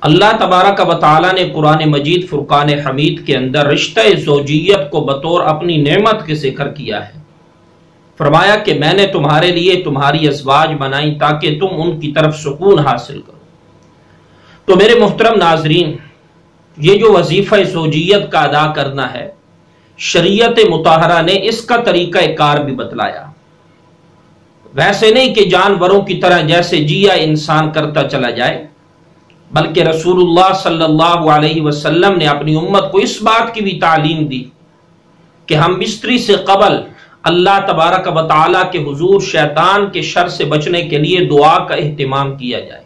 اللہ تبارک و تعالی نے قرآن مجید فرقان حمید کے اندر رشتہ زوجیت کو بطور اپنی نعمت کے ذکر کیا ہے۔ فرمایا کہ میں نے تمہارے لیے تمہاری ازواج بنائی تاکہ تم ان کی طرف سکون حاصل کرو۔ تو میرے محترم ناظرین، یہ جو وظیفہ زوجیت کا ادا کرنا ہے، شریعت مطہرہ نے اس کا طریقہ کار بھی بتلایا۔ ویسے نہیں کہ جانوروں کی طرح جیسے جیا انسان کرتا چلا جائے، بلکہ رسول اللہ صلی اللہ علیہ وسلم نے اپنی امت کو اس بات کی بھی تعلیم دی کہ ہم بستری سے قبل اللہ تبارک و تعالی کے حضور شیطان کے شر سے بچنے کے لیے دعا کا اہتمام کیا جائے۔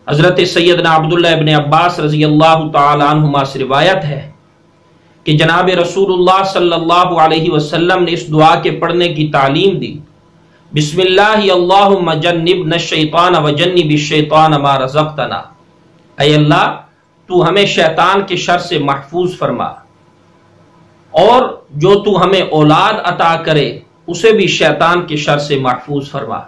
حضرت سیدنا عبداللہ ابن عباس رضی اللہ تعالی عنہما سے روایت ہے کہ جناب رسول اللہ صلی اللہ علیہ وسلم نے اس دعا کے پڑھنے کی تعلیم دی، بسم اللہ اللہم جنبنا الشیطان وجنب الشیطان ما رزقتنا، اے اللہ تو ہمیں شیطان کے شر سے محفوظ فرما، اور جو تو ہمیں اولاد عطا کرے اسے بھی شیطان کے شر سے محفوظ فرما۔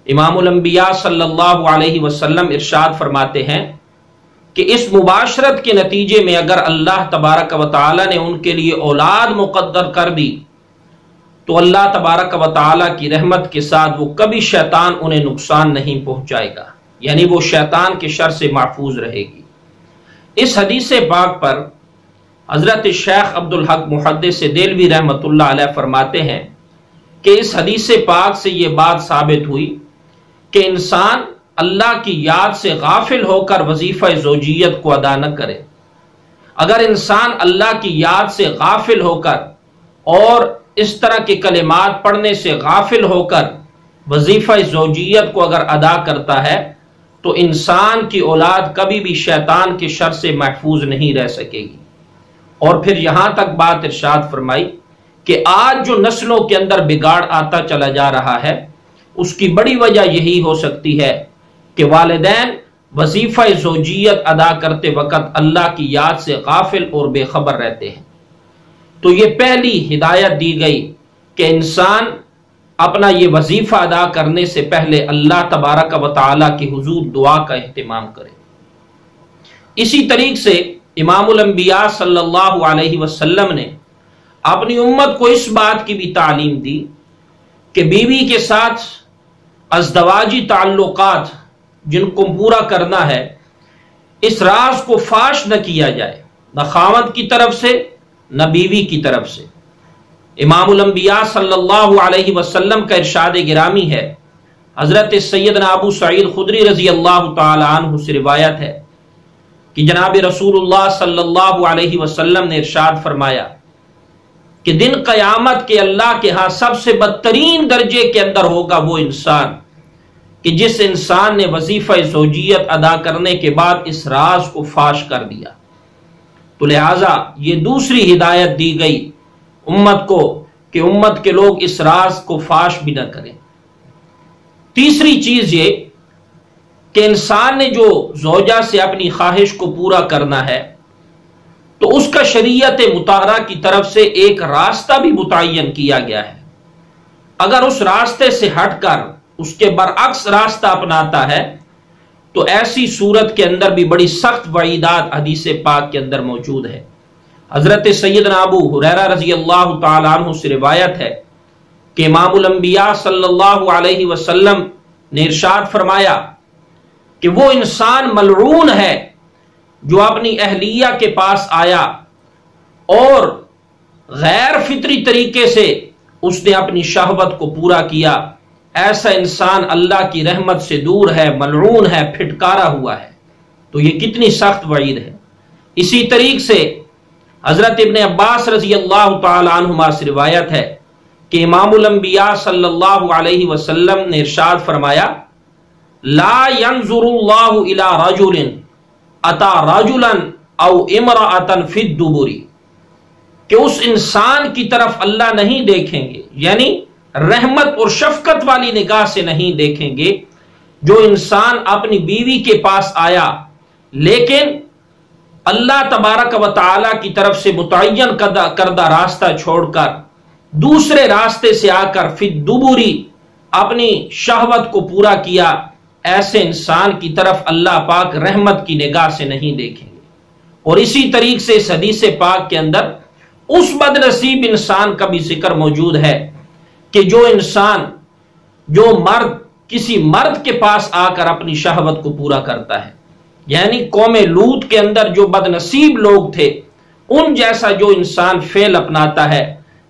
امام الانبیاء صلی اللہ علیہ وسلم ارشاد فرماتے ہیں کہ اس مباشرت کے نتیجے میں اگر اللہ تبارک و تعالی نے ان کے لیے اولاد مقدر کر دی تو اللہ تبارک و تعالی کی رحمت کے ساتھ وہ کبھی شیطان انہیں نقصان نہیں پہنچائے گا، یعنی وہ شیطان کے شر سے محفوظ رہے گی۔ اس حدیث پاک پر حضرت شیخ عبدالحق محدث دہلوی رحمۃ اللہ علیہ فرماتے ہیں کہ اس حدیث پاک سے یہ بات ثابت ہوئی کہ انسان اللہ کی یاد سے غافل ہو کر وظیفہ زوجیت کو ادا نہ کرے۔ اگر انسان اللہ کی یاد سے غافل ہو کر اور اس طرح کے کلمات پڑھنے سے غافل ہو کر وظیفہ زوجیت کو اگر ادا کرتا ہے تو انسان کی اولاد کبھی بھی شیطان کے شر سے محفوظ نہیں رہ سکے گی۔ اور پھر یہاں تک بات ارشاد فرمائی کہ آج جو نسلوں کے اندر بگاڑ آتا چلا جا رہا ہے اس کی بڑی وجہ یہی ہو سکتی ہے کہ والدین وظیفہ زوجیت ادا کرتے وقت اللہ کی یاد سے غافل اور بے خبر رہتے ہیں۔ تو یہ پہلی ہدایت دی گئی کہ انسان اپنا یہ وظیفہ ادا کرنے سے پہلے اللہ تبارک و تعالی کی حضور دعا کا اہتمام کرے۔ اسی طریقے سے امام الانبیاء صلی اللہ علیہ وسلم نے اپنی امت کو اس بات کی بھی تعلیم دی کہ بیوی کے ساتھ ازدواجی تعلقات جن کو پورا کرنا ہے اس راز کو فاش نہ کیا جائے، نہ خاوند کی طرف سے نہ بیوی کی طرف سے۔ امام الانبیاء صلی اللہ علیہ وسلم کا ارشاد گرامی ہے، حضرت سیدنا ابو سعید خدری رضی اللہ تعالی عنہ سے روایت ہے کہ جناب رسول اللہ صلی اللہ علیہ وسلم نے ارشاد فرمایا کہ دن قیامت کے اللہ کے ہاں سب سے بدترین درجے کے اندر ہوگا وہ انسان کہ جس انسان نے وظیفہ زوجیت ادا کرنے کے بعد اس راز کو فاش کر دیا۔ تو لہٰذا یہ دوسری ہدایت دی گئی امت کو کہ امت کے لوگ اس راز کو فاش بھی نہ کریں۔ تیسری چیز یہ کہ انسان نے جو زوجہ سے اپنی خواہش کو پورا کرنا ہے تو اس کا شریعت مطہرہ کی طرف سے ایک راستہ بھی متعین کیا گیا ہے۔ اگر اس راستے سے ہٹ کر اس کے برعکس راستہ اپناتا ہے تو ایسی صورت کے اندر بھی بڑی سخت وعیدات حدیث پاک کے اندر موجود ہے۔ حضرت سیدنا ابو ہریرہ رضی اللہ تعالی عنہ سے روایت ہے کہ امام الانبیاء صلی اللہ علیہ وسلم نے ارشاد فرمایا کہ وہ انسان ملعون ہے جو اپنی اہلیہ کے پاس آیا اور غیر فطری طریقے سے اس نے اپنی شہوت کو پورا کیا، ایسا انسان اللہ کی رحمت سے دور ہے، ملعون ہے، پھٹکارا ہوا ہے۔ تو یہ کتنی سخت وعید ہے۔ اسی طریقے سے حضرت ابن عباس رضی اللہ تعالی عنہما سے روایت ہے کہ امام الانبیاء صلی اللہ علیہ وسلم نے ارشاد فرمایا، لا ينظر اللہ الى رجل اتا رجلا او امرأة فی الدبر، کہ اس انسان کی طرف اللہ نہیں دیکھیں گے، یعنی رحمت اور شفقت والی نگاہ سے نہیں دیکھیں گے، جو انسان اپنی بیوی کے پاس آیا لیکن اللہ تبارک و تعالی کی طرف سے متعین کردہ راستہ چھوڑ کر دوسرے راستے سے آ کر فی الدبر اپنی شہوت کو پورا کیا، ایسے انسان کی طرف اللہ پاک رحمت کی نگاہ سے نہیں دیکھیں گے۔ اور اسی طریق سے اس حدیث پاک کے اندر اس بد نصیب انسان کا بھی ذکر موجود ہے کہ جو مرد کسی مرد کے پاس آ کر اپنی شہوت کو پورا کرتا ہے، یعنی قوم لوط کے اندر جو بد نصیب لوگ تھے ان جیسا جو انسان فعل اپناتا ہے،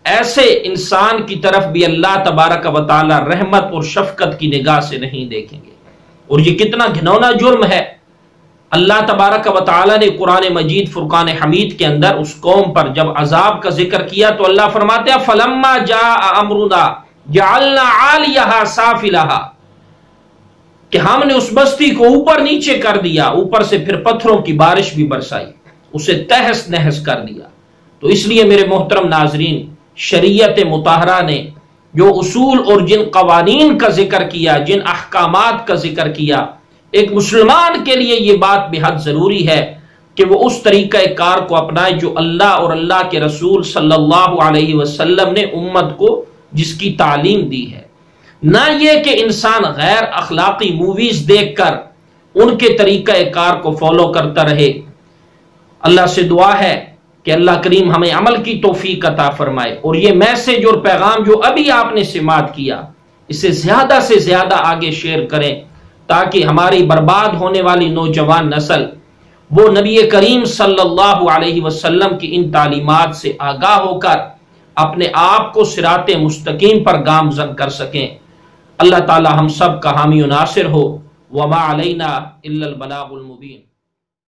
ایسے انسان کی طرف بھی اللہ تبارک و تعالی رحمت اور شفقت کی نگاہ سے نہیں دیکھیں گے۔ اور یہ کتنا گھنونا جرم ہے۔ اللہ تبارک و تعالی نے قرآن مجید فرقان حمید کے اندر اس قوم پر جب عذاب کا ذکر کیا تو اللہ فرماتے ہیں فَلَمَّا جَاءَ أَمْرُنَا جَعَلْنَا عَالِيَهَا سَافِلَهَا، کہ ہم نے اس بستی کو اوپر نیچے کر دیا، اوپر سے پھر پتھروں کی بارش بھی برسائی، اسے تہس نہس کر دیا۔ تو اس لیے میرے محترم ناظرین، شریعت مطہرہ نے جو اصول اور جن قوانین کا ذکر کیا، جن احکامات کا ذکر کیا، ایک مسلمان کے لیے یہ بات بہت ضروری ہے کہ وہ اس طریقہ کار کو اپنائے جو اللہ اور اللہ کے رسول صلی اللہ علیہ وسلم نے امت کو جس کی تعلیم دی ہے، نہ یہ کہ انسان غیر اخلاقی موویز دیکھ کر ان کے طریقہ کار کو فالو کرتا رہے۔ اللہ سے دعا ہے کہ اللہ کریم ہمیں عمل کی توفیق عطا فرمائے، اور یہ میسج اور پیغام جو ابھی آپ نے سماعت کیا اسے زیادہ سے زیادہ آگے شیئر کریں تاکہ ہماری برباد ہونے والی نوجوان نسل وہ نبی کریم صلی اللہ علیہ وسلم کی ان تعلیمات سے آگاہ ہو کر اپنے آپ کو صراط مستقیم پر گامزن کر سکیں۔ اللہ تعالی ہم سب کا حامی و ناصر ہو۔ وما علینا الا البلاغ المبین۔